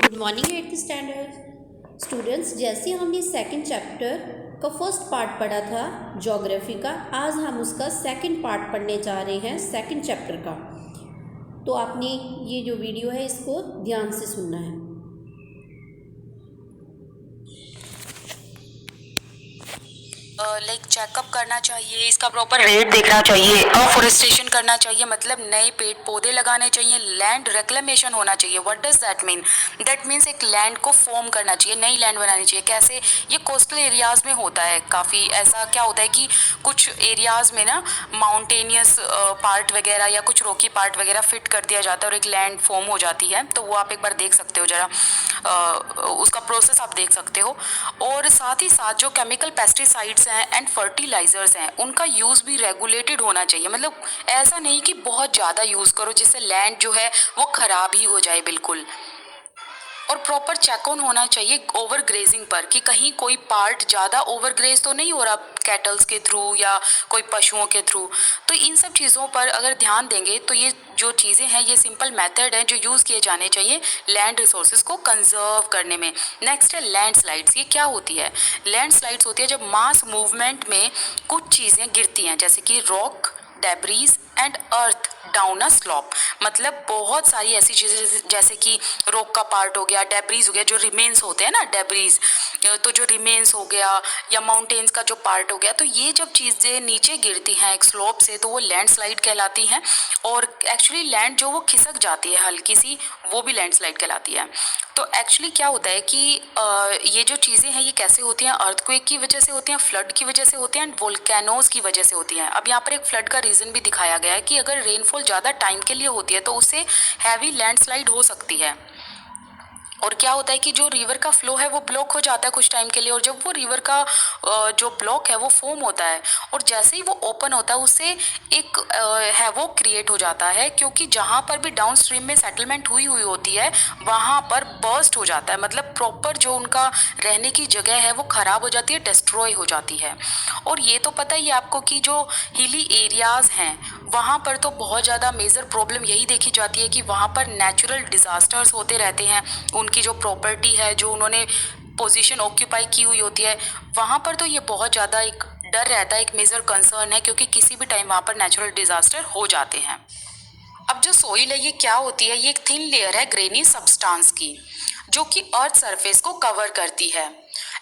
Good morning eighth standard students. जैसे हमने second chapter का फर्स्ट पार्ट पढ़ा था ज्योग्राफी का, आज हम उसका सेकंड पार्ट पढ़ने जा रहे हैं सेकंड चैप्टर का। तो आपने ये जो वीडियो है इसको ध्यान से सुनना है। लाइक चेकअप करना चाहिए, इसका प्रॉपर रेट देखना चाहिए, अफॉरेस्टेशन करना चाहिए, मतलब नए पेड़ पौधे लगाने चाहिए, लैंड रिक्लेमेशन होना चाहिए। What does that mean? That means एक लैंड को फॉर्म करना चाहिए, नई लैंड बनानी चाहिए। कैसे? ये कोस्टल एरियाज में होता है काफ़ी। ऐसा क्या होता है कि कुछ एरियाज में ना माउंटेनियस पार्ट वगैरह या कुछ रॉकी पार्ट वगैरह फिट कर दिया जाता है और एक लैंड फॉर्म हो जाती है। तो वो आप एक बार देख सकते हो, जरा उसका प्रोसेस आप देख सकते हो। और साथ ही साथ जो केमिकल पेस्टिसाइड्स हैं एंड फर्टिलाइजर्स हैं, उनका यूज़ भी रेगुलेटेड होना चाहिए। मतलब ऐसा नहीं कि बहुत ज़्यादा यूज़ करो जिससे लैंड जो है वो ख़राब ही हो जाए बिल्कुल। और प्रॉपर चेक ऑन होना चाहिए ओवर ग्रेजिंग पर, कि कहीं कोई पार्ट ज़्यादा ओवर ग्रेज तो नहीं हो रहा कैटल्स के थ्रू या कोई पशुओं के थ्रू। तो इन सब चीज़ों पर अगर ध्यान देंगे तो ये जो चीज़ें हैं, ये सिंपल मेथड हैं जो यूज़ किए जाने चाहिए लैंड रिसोर्सेज को कंजर्व करने में। नेक्स्ट है लैंडस्लाइड्स। ये क्या होती है? लैंडस्लाइड्स होती है जब मास मूवमेंट में कुछ चीज़ें गिरती हैं, जैसे कि rock, debris and earth down a slope. मतलब बहुत सारी ऐसी चीज़ें जैसे कि रॉक का पार्ट हो गया, डेब्रीज हो गया, जो रिमेन्स होते हैं ना डेब्रीज, तो जो रिमेन्स हो गया, या माउंटेन्स का जो पार्ट हो गया, तो ये जब चीज़ें नीचे गिरती हैं एक स्लोप से तो वो लैंडस्लाइड कहलाती हैं। और एक्चुअली लैंड जो वो खिसक जाती है हल्की सी, वो भी लैंडस्लाइड कहलाती है। तो एक्चुअली क्या होता है कि ये जो चीज़ें हैं ये कैसे होती हैं? अर्थक्वेक की वजह से होती हैं, फ्लड की वजह से होती हैं, एंड वोल्केनोज की वजह से होती हैं। अब यहाँ पर एक फ्लड का रीज़न भी दिखाया गया है कि अगर रेनफॉल ज़्यादा टाइम के लिए होती है तो उससे हैवी लैंडस्लाइड हो सकती है। और क्या होता है कि जो रिवर का फ्लो है वो ब्लॉक हो जाता है कुछ टाइम के लिए, और जब वो रिवर का जो ब्लॉक है वो फॉर्म होता है, और जैसे ही वो ओपन होता है उससे एक है वो क्रिएट हो जाता है, क्योंकि जहाँ पर भी डाउन स्ट्रीम में सेटलमेंट हुई हुई होती है वहाँ पर बर्स्ट हो जाता है। मतलब प्रॉपर जो उनका रहने की जगह है वो ख़राब हो जाती है, डिस्ट्रॉय हो जाती है। और ये तो पता ही है आपको कि जो हिली एरियाज़ हैं वहाँ पर तो बहुत ज़्यादा मेजर प्रॉब्लम यही देखी जाती है कि वहाँ पर नेचुरल डिज़ास्टर्स होते रहते हैं। उनकी जो प्रॉपर्टी है, जो उन्होंने पोजीशन ऑक्यूपाई की हुई होती है, वहाँ पर तो ये बहुत ज़्यादा एक डर रहता है, एक मेजर कंसर्न है, क्योंकि किसी भी टाइम वहाँ पर नेचुरल डिज़ास्टर हो जाते हैं। अब जो सोइल है ये क्या होती है? ये एक थिन लेयर है ग्रेनी सब्सटेंस की, जो कि अर्थ सरफेस को कवर करती है,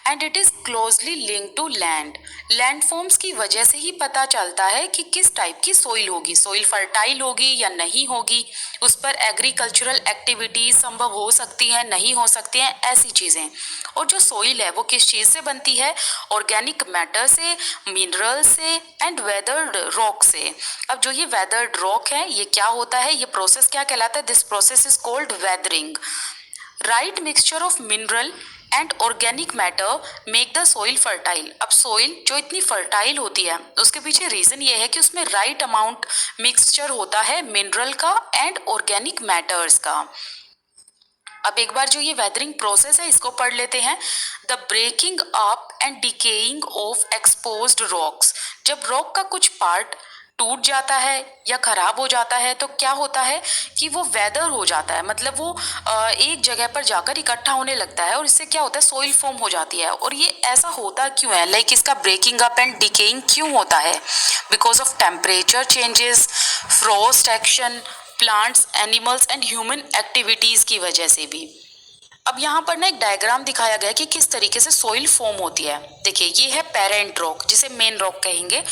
and it is closely link to land. Landforms की वजह से ही पता चलता है कि किस टाइप की सोइल होगी, सोइल फर्टाइल होगी या नहीं होगी, उस पर एग्रीकल्चरल एक्टिविटीज़ संभव हो सकती हैं, नहीं हो सकती हैं, ऐसी चीज़ें। और जो सोइल है वो किस चीज़ से बनती है? ऑर्गेनिक मैटर से, मिनरल से, एंड वेदर्ड रॉक से। अब जो ये वेदर्ड रॉक है ये क्या होता है? ये प्रोसेस क्या कहलाता है? This process is called weathering. Right mixture of mineral and organic matter make the soil fertile. अब सोइल जो इतनी फर्टाइल होती है उसके पीछे रीज़न ये है कि उसमें राइट अमाउंट मिक्सचर होता है मिनरल का एंड ऑर्गेनिक मैटर्स का। अब एक बार जो ये वेदरिंग प्रोसेस है इसको पढ़ लेते हैं। The breaking up and decaying of exposed rocks. जब रॉक का कुछ पार्ट टूट जाता है या खराब हो जाता है तो क्या होता है कि वो वेदर हो जाता है, मतलब वो एक जगह पर जाकर इकट्ठा होने लगता है, और इससे क्या होता है? सोइल फॉर्म हो जाती है। और ये ऐसा होता क्यों है? लाइक इसका ब्रेकिंग अप एंड डिकेइंग क्यों होता है? Because of temperature changes, frost action, plants, animals and human activities की वजह से भी। अब यहाँ पर ना एक डायग्राम दिखाया गया है कि किस तरीके से सोइल फॉर्म होती है। देखिए ये है पेरेंट रॉक, जिसे मेन रॉक कहेंगे,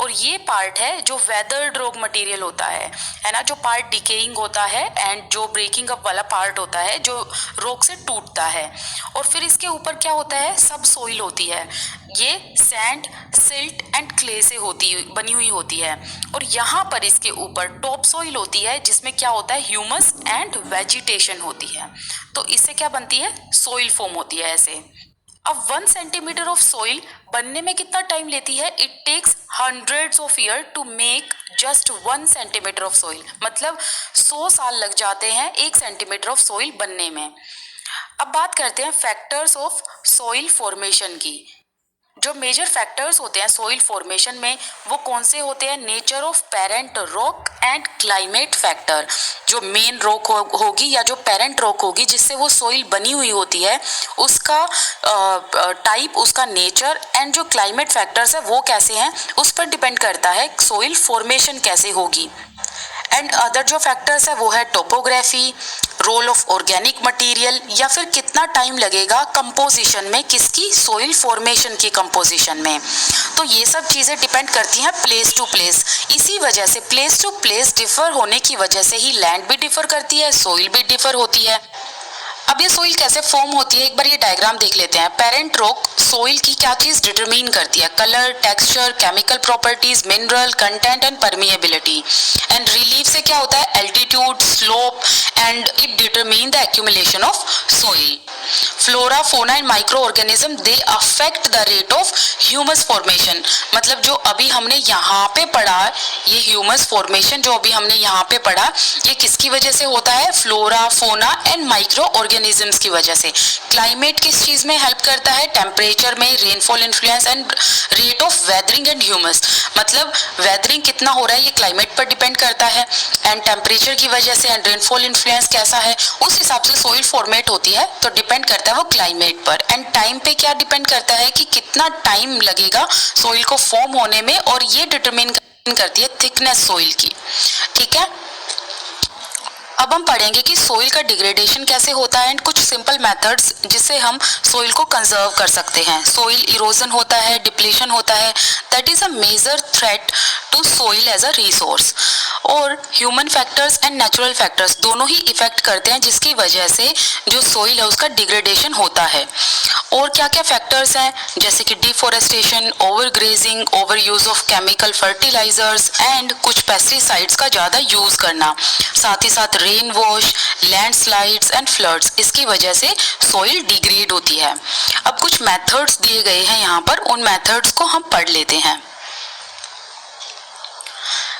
और ये पार्ट है जो वेदर्ड रॉक मटेरियल होता है ना, जो पार्ट डिकेइंग होता है, एंड जो ब्रेकिंग अप वाला पार्ट होता है जो रॉक से टूटता है। और फिर इसके ऊपर क्या होता है? सब सोइल होती है। ये सैंड, सिल्ट एंड क्ले से बनी हुई होती है। और यहाँ पर इसके ऊपर टॉप सोइल होती है जिसमें क्या होता है? ह्यूमस एंड वेजिटेशन होती है। तो इससे क्या बनती है? सोइल फॉर्म होती है ऐसे। अब 1 सेंटीमीटर ऑफ सोइल बनने में कितना टाइम लेती है? It takes hundreds of year to make just 1 centimetre of soil. मतलब 100 साल लग जाते हैं 1 सेंटीमीटर ऑफ सोइल बनने में। अब बात करते हैं फैक्टर्स ऑफ सोइल फॉर्मेशन की। जो मेजर फैक्टर्स होते हैं सोइल फॉर्मेशन में वो कौन से होते हैं? Nature of parent rock and climate factor. जो मेन रॉक होगी या जो पेरेंट रॉक होगी जिससे वो सोइल बनी हुई होती है, उसका टाइप, उसका नेचर एंड जो क्लाइमेट फैक्टर्स है वो कैसे हैं, उस पर डिपेंड करता है सोइल फॉर्मेशन कैसे होगी। एंड अदर जो फैक्टर्स है वो है topography, role of organic material, या फिर कितना टाइम लगेगा कंपोजिशन में, किसकी? सोइल फॉर्मेशन की कंपोजिशन में। तो ये सब चीज़ें डिपेंड करती हैं प्लेस टू प्लेस। इसी वजह से प्लेस टू प्लेस डिफर होने की वजह से ही लैंड भी डिफर करती है, सोइल भी डिफर होती है। अब ये सोइल कैसे फॉर्म होती है, एक बार ये डायग्राम देख लेते हैं। पेरेंट रॉक सोइल की क्या चीज डिटरमाइन करती है? Colour, texture, chemical properties, mineral content and permeability. And relief से क्या होता है? Altitude, slope, and it determine the accumulation of soil. Flora, फोना and micro organism they affect the rate of humus formation. मतलब जो अभी हमने यहाँ पे पढ़ा, ये ह्यूमस फॉर्मेशन जो अभी हमने यहाँ पे पढ़ा, ये किसकी वजह से होता है? फ्लोरा, फोना एंड माइक्रो ऑर्गेनिजम्स की वजह से। क्लाइमेट किस चीज में हेल्प करता है? टेम्परेचर में, rainfall influence and rate of weathering and humus. मतलब वेदरिंग कितना हो रहा है ये क्लाइमेट पर डिपेंड करता है, एंड टेम्परेचर की वजह से एंड रेनफॉल इन्फ्लुएंस कैसा है उस हिसाब से सोइल फॉर्मेट होती है। तो डिपेंड करता है वो क्लाइमेट पर। एंड टाइम पे क्या डिपेंड करता है कि कितना टाइम लगेगा सोइल को फॉर्म होने में, और ये डिटरमाइन करती है थिकनेस सोइल की। ठीक है, अब हम पढ़ेंगे कि सोइल का डिग्रेडेशन कैसे होता है एंड कुछ सिंपल मेथड्स जिससे हम सोइल को कंजर्व कर सकते हैं। सोइल इरोजन होता है, डिप्लीशन होता है, that is a major threat to soil as a resource. और human factors and natural factors दोनों ही इफेक्ट करते हैं जिसकी वजह से जो सोइल है उसका डिग्रेडेशन होता है। और क्या क्या फैक्टर्स हैं? जैसे कि deforestation, over grazing, over use of chemical fertilisers and कुछ पेस्टिसाइड्स का ज़्यादा यूज करना, साथ ही साथ rain wash, landslides and floods, इसकी वजह से सोइल डिग्रेड होती है। अब कुछ मेथड्स दिए गए हैं यहाँ पर, उन मेथड्स को हम पढ़ लेते हैं।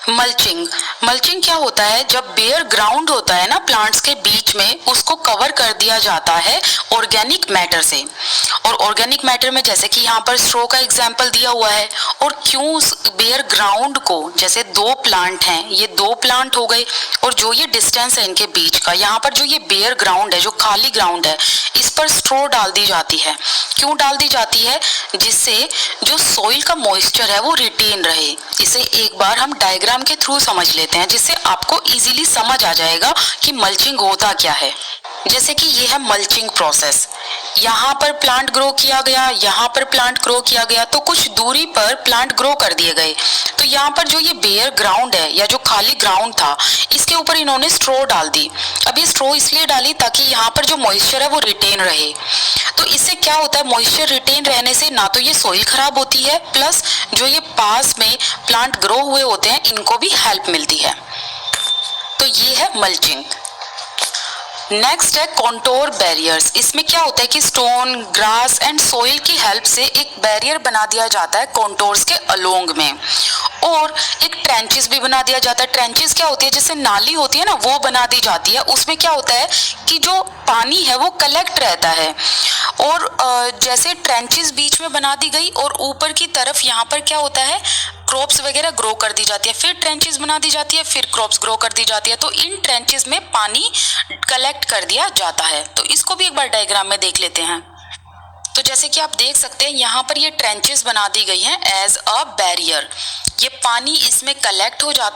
मल्चिंग। मल्चिंग क्या होता है? जब बेयर ग्राउंड होता है ना प्लांट्स के बीच में, उसको कवर कर दिया जाता है ऑर्गेनिक मैटर से। और ऑर्गेनिक मैटर में जैसे कि यहाँ पर स्ट्रो का एग्जांपल दिया हुआ है। और क्यों उस बेयर ग्राउंड को, जैसे दो प्लांट हैं, ये दो प्लांट हो गए, और जो ये डिस्टेंस है इनके बीच का, यहाँ पर जो ये बेयर ग्राउंड है, जो खाली ग्राउंड है, इस पर स्ट्रो डाल दी जाती है। क्यों डाल दी जाती है? जिससे जो सोइल का मॉइस्चर है वो रिटेन रहे। इसे एक बार हम डायग्राम के थ्रू समझ लेते हैं जिससे आपको इजीली समझ आ जाएगा कि मल्चिंग होता क्या है। जैसे कि ये है मल्चिंग प्रोसेस। यहाँ पर प्लांट ग्रो किया गया, यहाँ पर प्लांट ग्रो किया गया, तो कुछ दूरी पर प्लांट ग्रो कर दिए गए। तो यहाँ पर जो ये बेयर ग्राउंड है या जो खाली ग्राउंड था, इसके ऊपर इन्होंने स्ट्रो डाल दी। अब ये स्ट्रो इसलिए डाली ताकि यहाँ पर जो मॉइस्चर है वो रिटेन रहे। तो इससे क्या होता है? मॉइस्चर रिटेन रहने से ना तो ये सोइल खराब होती है, प्लस जो ये पास में प्लांट ग्रो हुए होते हैं इनको भी हेल्प मिलती है। तो ये है मल्चिंग। नेक्स्ट है कॉन्टोर बैरियर्स। इसमें क्या होता है कि स्टोन, ग्रास एंड सोइल की हेल्प से एक बैरियर बना दिया जाता है कॉन्टोर्स के अलोंग में, और एक ट्रेंचेस भी बना दिया जाता है। ट्रेंचेस क्या होती है? जैसे नाली होती है ना, वो बना दी जाती है। उसमें क्या होता है कि जो पानी है वो कलेक्ट रहता है। और जैसे ट्रेंचेस बीच में बना दी गई और ऊपर की तरफ यहाँ पर क्या होता है, क्रॉप्स वगैरह ग्रो कर दी जाती है, फिर ट्रेंचेस बना दी जाती है, फिर क्रॉप्स ग्रो कर दी जाती है। तो इन ट्रेंचेस में पानी कलेक्ट कर दिया जाता है। तो इसको भी एक बार डायग्राम में देख लेते हैं। तो जैसे कि आप देख सकते हैं यहाँ पर ये ट्रेंचेस बना दी गई हैं एज अ बैरियर। ये पानी इसमें कलेक्ट हो जाता